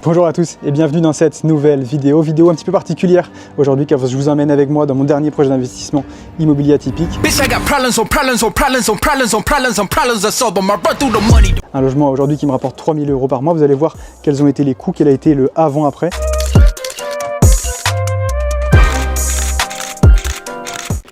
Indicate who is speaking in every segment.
Speaker 1: Bonjour à tous et bienvenue dans cette nouvelle vidéo un petit peu particulière aujourd'hui car je vous emmène avec moi dans mon dernier projet d'investissement immobilier atypique. Un logement aujourd'hui qui me rapporte 3 000 € par mois. Vous allez voir quels ont été les coûts, quel a été le avant-après.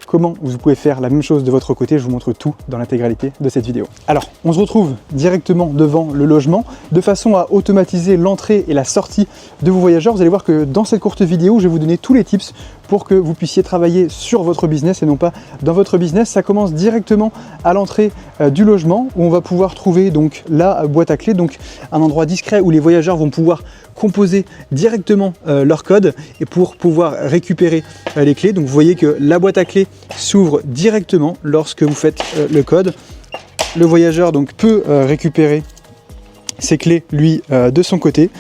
Speaker 1: Comment vous pouvez faire la même chose de votre côté, je vous montre tout dans l'intégralité de cette vidéo. Alors, on se retrouve directement devant le logement de façon à automatiser l'entrée et la sortie de vos voyageurs. Vous allez voir que dans cette courte vidéo, je vais vous donner tous les tips pour que vous puissiez travailler sur votre business et non pas dans votre business. Ça commence directement à l'entrée du logement où on va pouvoir trouver donc la boîte à clés, donc un endroit discret où les voyageurs vont pouvoir composer directement leur code et pour pouvoir récupérer les clés. Donc vous voyez que la boîte à clés s'ouvre directement lorsque vous faites le code. Le voyageur donc peut récupérer ses clés lui de son côté.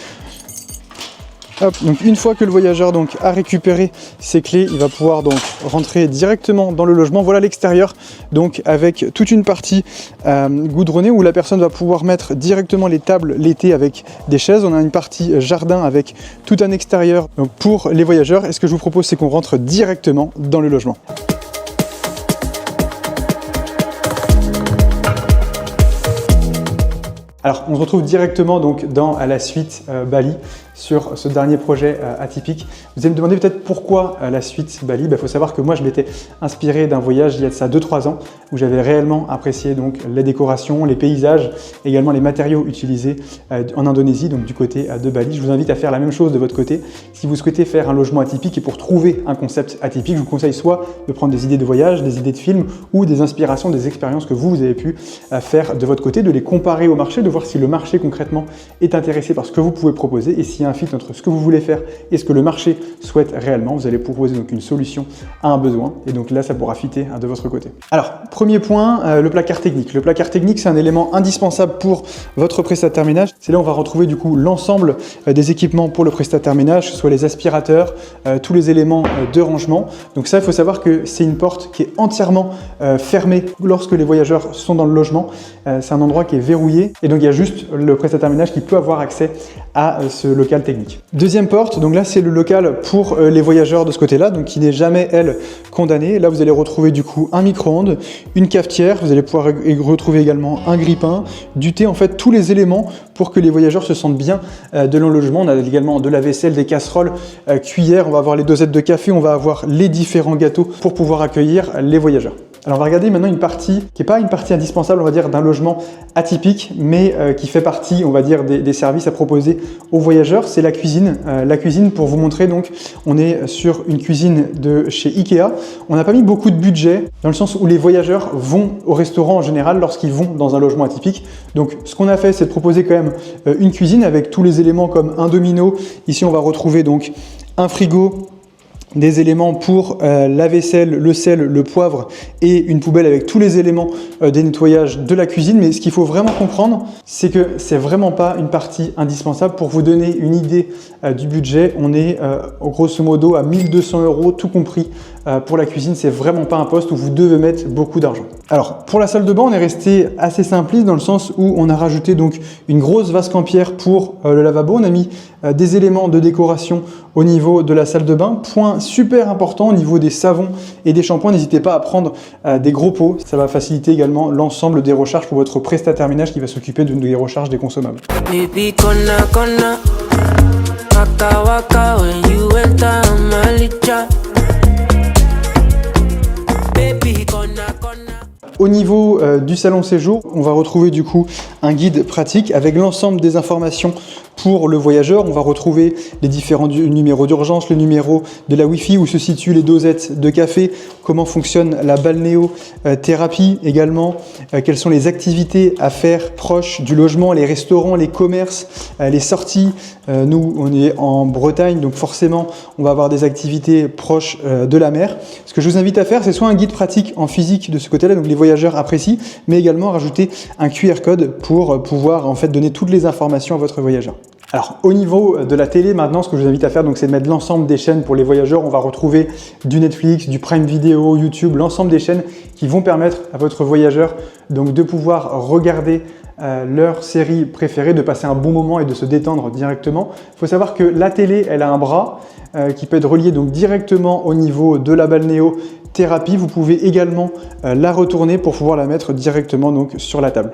Speaker 1: Hop, donc une fois que le voyageur donc a récupéré ses clés, il va pouvoir donc rentrer directement dans le logement. Voilà l'extérieur, donc avec toute une partie goudronnée où la personne va pouvoir mettre directement les tables l'été avec des chaises. On a une partie jardin avec tout un extérieur donc pour les voyageurs. Et ce que je vous propose, c'est qu'on rentre directement dans le logement. Alors, on se retrouve directement donc dans la suite Bali sur ce dernier projet atypique. Vous allez me demander peut-être pourquoi la suite Bali. Il faut savoir que moi, je m'étais inspiré d'un voyage il y a de ça 2-3 ans où j'avais réellement apprécié donc les décorations, les paysages, également les matériaux utilisés en Indonésie, donc du côté de Bali. Je vous invite à faire la même chose de votre côté. Si vous souhaitez faire un logement atypique et pour trouver un concept atypique, je vous conseille soit de prendre des idées de voyage, des idées de films ou des inspirations, des expériences que vous avez pu faire de votre côté, de les comparer au marché, de voir si le marché concrètement est intéressé par ce que vous pouvez proposer et s'il y a un fit entre ce que vous voulez faire et ce que le marché souhaite réellement. Vous allez proposer donc une solution à un besoin et donc là ça pourra fitter de votre côté. Alors premier point, le placard technique. Le placard technique, c'est un élément indispensable pour votre prestataire ménage. C'est là où on va retrouver du coup l'ensemble des équipements pour le prestataire ménage, que ce soit les aspirateurs, tous les éléments de rangement. Donc ça, il faut savoir que c'est une porte qui est entièrement fermée lorsque les voyageurs sont dans le logement. C'est un endroit qui est verrouillé et donc il y a juste le prestataire ménage qui peut avoir accès à ce local technique. Deuxième porte, donc là c'est le local pour les voyageurs de ce côté-là, donc qui n'est jamais, elle, condamnée. Là vous allez retrouver du coup un micro-ondes, une cafetière, vous allez pouvoir retrouver également un grille-pain, du thé, en fait tous les éléments pour que les voyageurs se sentent bien de leur logement. On a également de la vaisselle, des casseroles, cuillères, on va avoir les dosettes de café, on va avoir les différents gâteaux pour pouvoir accueillir les voyageurs. Alors on va regarder maintenant une partie qui n'est pas une partie indispensable, on va dire, d'un logement atypique, mais qui fait partie, on va dire, des services à proposer aux voyageurs, c'est la cuisine. La cuisine, pour vous montrer, donc, on est sur une cuisine de chez Ikea. On n'a pas mis beaucoup de budget, dans le sens où les voyageurs vont au restaurant en général lorsqu'ils vont dans un logement atypique. Donc ce qu'on a fait, c'est de proposer quand même une cuisine avec tous les éléments comme un domino. Ici, on va retrouver donc un frigo, des éléments pour la vaisselle, le sel, le poivre et une poubelle avec tous les éléments des nettoyages de la cuisine. Mais ce qu'il faut vraiment comprendre, c'est que c'est vraiment pas une partie indispensable. Pour vous donner une idée du budget, on est grosso modo à 1 200 € tout compris pour la cuisine. C'est vraiment pas un poste où vous devez mettre beaucoup d'argent. Alors pour la salle de bain, on est resté assez simpliste dans le sens où on a rajouté donc une grosse vasque en pierre pour le lavabo. On a mis des éléments de décoration au niveau de la salle de bain. Point super important au niveau des savons et des shampoings, n'hésitez pas à prendre des gros pots. Ça va faciliter également l'ensemble des recharges pour votre prestataire ménage qui va s'occuper des recharges des consommables. Au niveau du salon séjour, on va retrouver du coup un guide pratique avec l'ensemble des informations pour le voyageur. On va retrouver les différents numéros d'urgence, le numéro de la Wi-Fi, où se situent les dosettes de café, comment fonctionne la balnéothérapie également, quelles sont les activités à faire proches du logement, les restaurants, les commerces, les sorties. Nous, on est en Bretagne, donc forcément, on va avoir des activités proches de la mer. Ce que je vous invite à faire, c'est soit un guide pratique en physique de ce côté-là, donc les voyageurs apprécient, mais également rajouter un QR code pour pouvoir en fait donner toutes les informations à votre voyageur. Alors au niveau de la télé maintenant, ce que je vous invite à faire, c'est de mettre l'ensemble des chaînes pour les voyageurs. On va retrouver du Netflix, du Prime Video, YouTube, l'ensemble des chaînes qui vont permettre à votre voyageur donc de pouvoir regarder leur série préférée, de passer un bon moment et de se détendre directement. Il faut savoir que la télé, elle a un bras qui peut être relié donc directement au niveau de la balnéothérapie. Vous pouvez également la retourner pour pouvoir la mettre directement donc sur la table.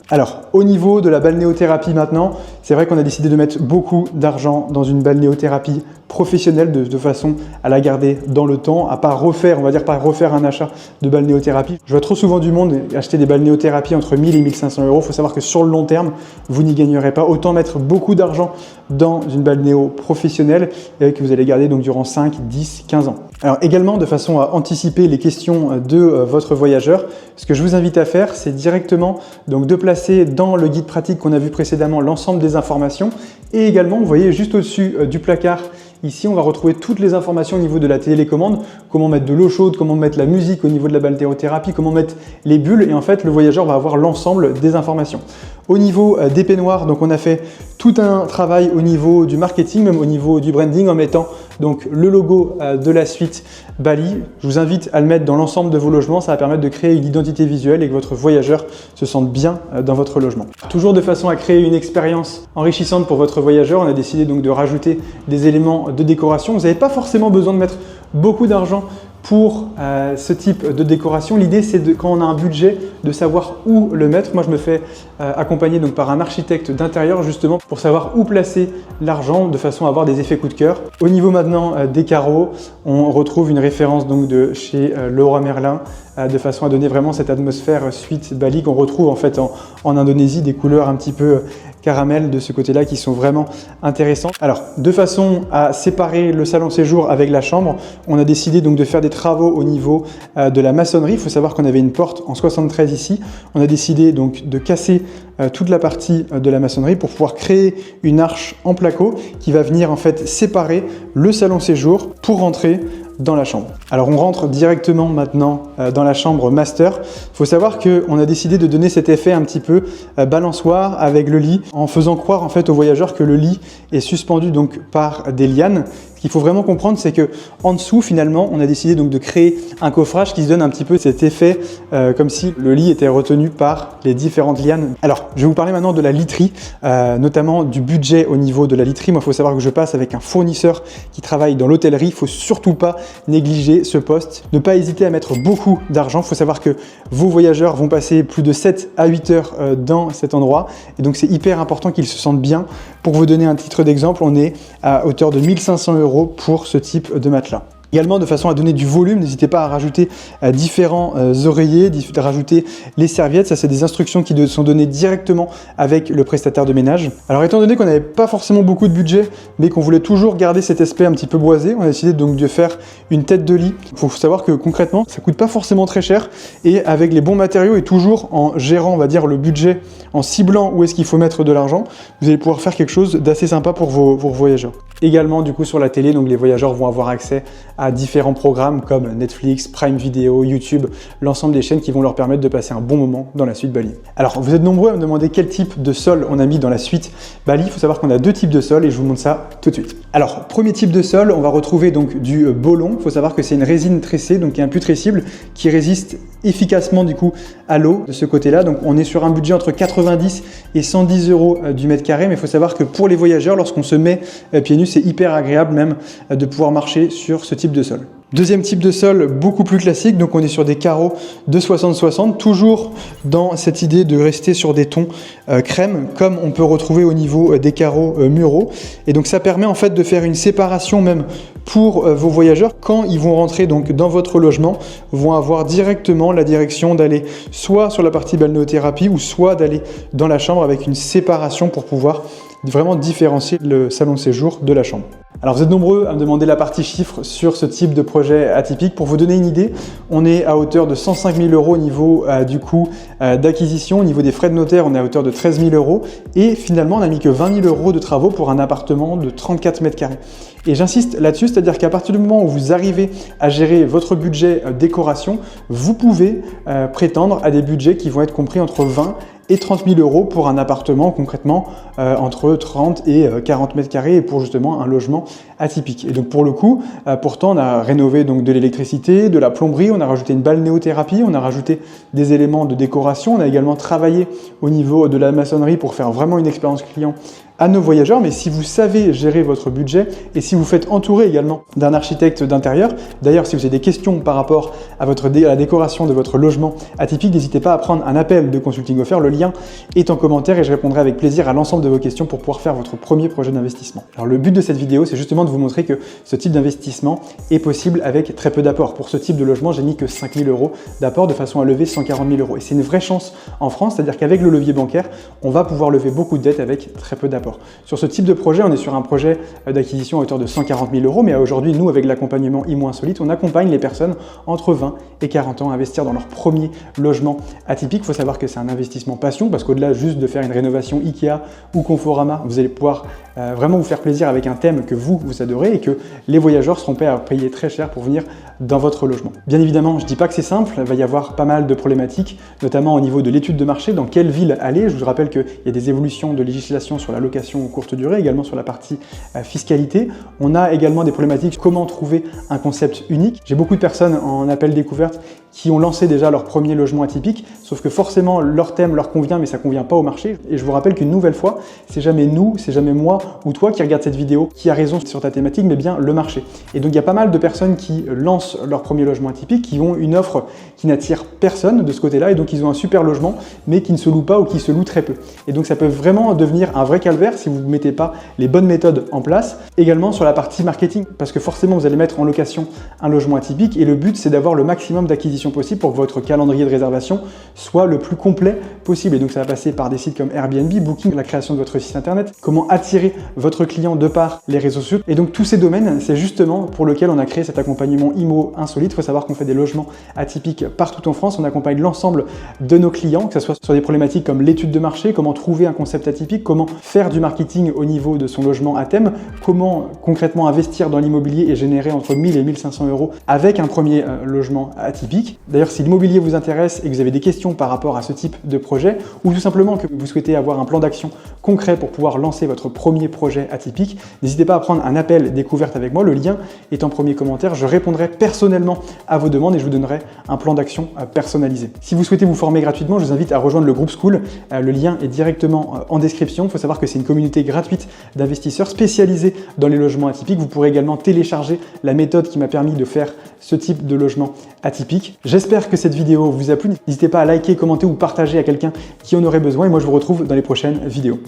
Speaker 1: Alors, au niveau de la balnéothérapie maintenant, c'est vrai qu'on a décidé de mettre beaucoup d'argent dans une balnéothérapie professionnelle de façon à la garder dans le temps, à pas refaire, on va dire pas refaire un achat de balnéothérapie. Je vois trop souvent du monde acheter des balnéothérapies entre 1000 et 1500 €. Il faut savoir que sur le long terme, vous n'y gagnerez pas. Autant mettre beaucoup d'argent dans une balnéo professionnelle et que vous allez garder donc durant 5, 10, 15 ans. Alors également, de façon à anticiper les questions de votre voyageur, ce que je vous invite à faire, c'est directement donc de placer dans le guide pratique qu'on a vu précédemment l'ensemble des informations et également, vous voyez juste au-dessus du placard, ici on va retrouver toutes les informations au niveau de la télécommande, comment mettre de l'eau chaude, comment mettre la musique au niveau de la balnéothérapie, comment mettre les bulles et en fait le voyageur va avoir l'ensemble des informations. Au niveau des peignoirs, donc on a fait tout un travail au niveau du marketing, même au niveau du branding en mettant donc le logo de la suite Bali. Je vous invite à le mettre dans l'ensemble de vos logements, ça va permettre de créer une identité visuelle et que votre voyageur se sente bien dans votre logement. Toujours de façon à créer une expérience enrichissante pour votre voyageur, on a décidé donc de rajouter des éléments de décoration. Vous n'avez pas forcément besoin de mettre beaucoup d'argent pour ce type de décoration. L'idée, c'est quand on a un budget, de savoir où le mettre. Moi, je me fais accompagner donc par un architecte d'intérieur justement pour savoir où placer l'argent de façon à avoir des effets coup de cœur. Au niveau maintenant des carreaux, on retrouve une référence donc de chez Leroy Merlin de façon à donner vraiment cette atmosphère suite Bali qu'on retrouve en fait en Indonésie, des couleurs un petit peu caramel de ce côté-là qui sont vraiment intéressants. Alors, de façon à séparer le salon séjour avec la chambre, on a décidé donc de faire des travaux au niveau de la maçonnerie. Il faut savoir qu'on avait une porte en 73 ici. On a décidé donc de casser toute la partie de la maçonnerie pour pouvoir créer une arche en placo qui va venir en fait séparer le salon séjour pour rentrer dans la chambre. Alors on rentre directement maintenant dans la chambre master. Il faut savoir qu'on a décidé de donner cet effet un petit peu balançoire avec le lit en faisant croire en fait aux voyageurs que le lit est suspendu donc par des lianes. Ce qu'il faut vraiment comprendre, c'est que en dessous, finalement, on a décidé donc de créer un coffrage qui se donne un petit peu cet effet comme si le lit était retenu par les différentes lianes. Alors, je vais vous parler maintenant de la literie, notamment du budget au niveau de la literie. Moi, il faut savoir que je passe avec un fournisseur qui travaille dans l'hôtellerie. Il ne faut surtout pas négliger ce poste. Ne pas hésiter à mettre beaucoup d'argent. Il faut savoir que vos voyageurs vont passer plus de 7 à 8 heures dans cet endroit. Et donc, c'est hyper important qu'ils se sentent bien. Pour vous donner un titre d'exemple, on est à hauteur de 1500 € pour ce type de matelas. Également, de façon à donner du volume, n'hésitez pas à rajouter différents oreillers, à rajouter les serviettes. Ça, c'est des instructions qui sont données directement avec le prestataire de ménage. Alors, étant donné qu'on n'avait pas forcément beaucoup de budget, mais qu'on voulait toujours garder cet aspect un petit peu boisé, on a décidé donc de faire une tête de lit. Il faut savoir que concrètement, ça coûte pas forcément très cher et avec les bons matériaux et toujours en gérant, on va dire, le budget, en ciblant où est-ce qu'il faut mettre de l'argent, vous allez pouvoir faire quelque chose d'assez sympa pour vos voyageurs. Également, du coup, sur la télé, donc les voyageurs vont avoir accès à différents programmes comme Netflix, Prime Video, YouTube, l'ensemble des chaînes qui vont leur permettre de passer un bon moment dans la suite Bali. Alors, vous êtes nombreux à me demander quel type de sol on a mis dans la suite Bali. Il faut savoir qu'on a deux types de sol et je vous montre ça tout de suite. Alors, premier type de sol, on va retrouver donc du Bolon. Il faut savoir que c'est une résine tressée, donc qui est imputrescible, qui résiste efficacement du coup à l'eau de ce côté-là. Donc, on est sur un budget entre 90 et 110 € du mètre carré, mais il faut savoir que pour les voyageurs, lorsqu'on se met pieds nus, c'est hyper agréable même de pouvoir marcher sur ce type de sol. Deuxième type de sol, beaucoup plus classique, donc on est sur des carreaux de 60-60, toujours dans cette idée de rester sur des tons crème, comme on peut retrouver au niveau des carreaux muraux. Et donc ça permet en fait de faire une séparation même pour vos voyageurs. Quand ils vont rentrer donc dans votre logement, vont avoir directement la direction d'aller soit sur la partie balnéothérapie ou soit d'aller dans la chambre avec une séparation pour pouvoir vraiment différencier le salon de séjour de la chambre. Alors vous êtes nombreux à me demander la partie chiffres sur ce type de projet atypique. Pour vous donner une idée, on est à hauteur de 105 000 € au niveau du coût d'acquisition. Au niveau des frais de notaire, on est à hauteur de 13 000 € et finalement on n'a mis que 20 000 € de travaux pour un appartement de 34 mètres carrés. Et j'insiste là-dessus, c'est-à-dire qu'à partir du moment où vous arrivez à gérer votre budget décoration, vous pouvez prétendre à des budgets qui vont être compris entre 20 et 30 000 € pour un appartement concrètement entre 30 et 40 mètres carrés et pour justement un logement atypique. Et donc pour le coup, pourtant on a rénové donc de l'électricité, de la plomberie, on a rajouté une balnéothérapie, on a rajouté des éléments de décoration, on a également travaillé au niveau de la maçonnerie pour faire vraiment une expérience client à nos voyageurs. Mais si vous savez gérer votre budget et si vous faites entourer également d'un architecte d'intérieur, d'ailleurs si vous avez des questions par rapport à la décoration de votre logement atypique, n'hésitez pas à prendre un appel de consulting offert, le lien est en commentaire et je répondrai avec plaisir à l'ensemble de vos questions pour pouvoir faire votre premier projet d'investissement. Alors le but de cette vidéo, c'est justement de vous montrer que ce type d'investissement est possible avec très peu d'apport. Pour ce type de logement, j'ai mis que 5 000 € d'apport de façon à lever 140 000 € et c'est une vraie chance en France, c'est-à-dire qu'avec le levier bancaire, on va pouvoir lever beaucoup de dettes avec très peu d'apport. Sur ce type de projet, on est sur un projet d'acquisition à hauteur de 140 000 €, mais aujourd'hui, nous, avec l'accompagnement IMO Insolite, on accompagne les personnes entre 20 et 40 ans à investir dans leur premier logement atypique. Il faut savoir que c'est un investissement passion, parce qu'au-delà juste de faire une rénovation Ikea ou Conforama, vous allez pouvoir vraiment vous faire plaisir avec un thème que vous adorez et que les voyageurs seront prêts à payer très cher pour venir dans votre logement. Bien évidemment, je ne dis pas que c'est simple, il va y avoir pas mal de problématiques, notamment au niveau de l'étude de marché, dans quelle ville aller. Je vous rappelle qu'il y a des évolutions de législation sur la location courte durée, également sur la partie fiscalité. On a également des problématiques, comment trouver un concept unique. J'ai beaucoup de personnes en appel découverte qui ont lancé déjà leur premier logement atypique, sauf que forcément leur thème leur convient, mais ça ne convient pas au marché. Et je vous rappelle qu'une nouvelle fois, c'est jamais nous, c'est jamais moi ou toi qui regarde cette vidéo qui a raison sur ta thématique, mais bien le marché. Et donc il y a pas mal de personnes qui lancent leur premier logement atypique, qui ont une offre qui n'attire personne de ce côté-là, et donc ils ont un super logement, mais qui ne se loue pas ou qui se loue très peu. Et donc ça peut vraiment devenir un vrai calvaire si vous ne mettez pas les bonnes méthodes en place. Également sur la partie marketing, parce que forcément vous allez mettre en location un logement atypique, et le but c'est d'avoir le maximum d'acquisition possible pour que votre calendrier de réservation soit le plus complet possible. Et donc ça va passer par des sites comme Airbnb, Booking, la création de votre site internet, comment attirer votre client de par les réseaux sociaux. Et donc tous ces domaines, c'est justement pour lequel on a créé cet accompagnement IMO Insolite. Il faut savoir qu'on fait des logements atypiques partout en France. On accompagne l'ensemble de nos clients, que ce soit sur des problématiques comme l'étude de marché, comment trouver un concept atypique, comment faire du marketing au niveau de son logement à thème, comment concrètement investir dans l'immobilier et générer entre 1 000 et 1 500 € avec un premier logement atypique. D'ailleurs, si l'immobilier vous intéresse et que vous avez des questions par rapport à ce type de projet, ou tout simplement que vous souhaitez avoir un plan d'action concret pour pouvoir lancer votre premier projet atypique, n'hésitez pas à prendre un appel découverte avec moi. Le lien est en premier commentaire. Je répondrai personnellement à vos demandes et je vous donnerai un plan d'action personnalisé. Si vous souhaitez vous former gratuitement, je vous invite à rejoindre le groupe School. Le lien est directement en description. Il faut savoir que c'est une communauté gratuite d'investisseurs spécialisés dans les logements atypiques. Vous pourrez également télécharger la méthode qui m'a permis de faire ce type de logement atypique. J'espère que cette vidéo vous a plu. N'hésitez pas à liker, commenter ou partager à quelqu'un qui en aurait besoin et moi je vous retrouve dans les prochaines vidéos.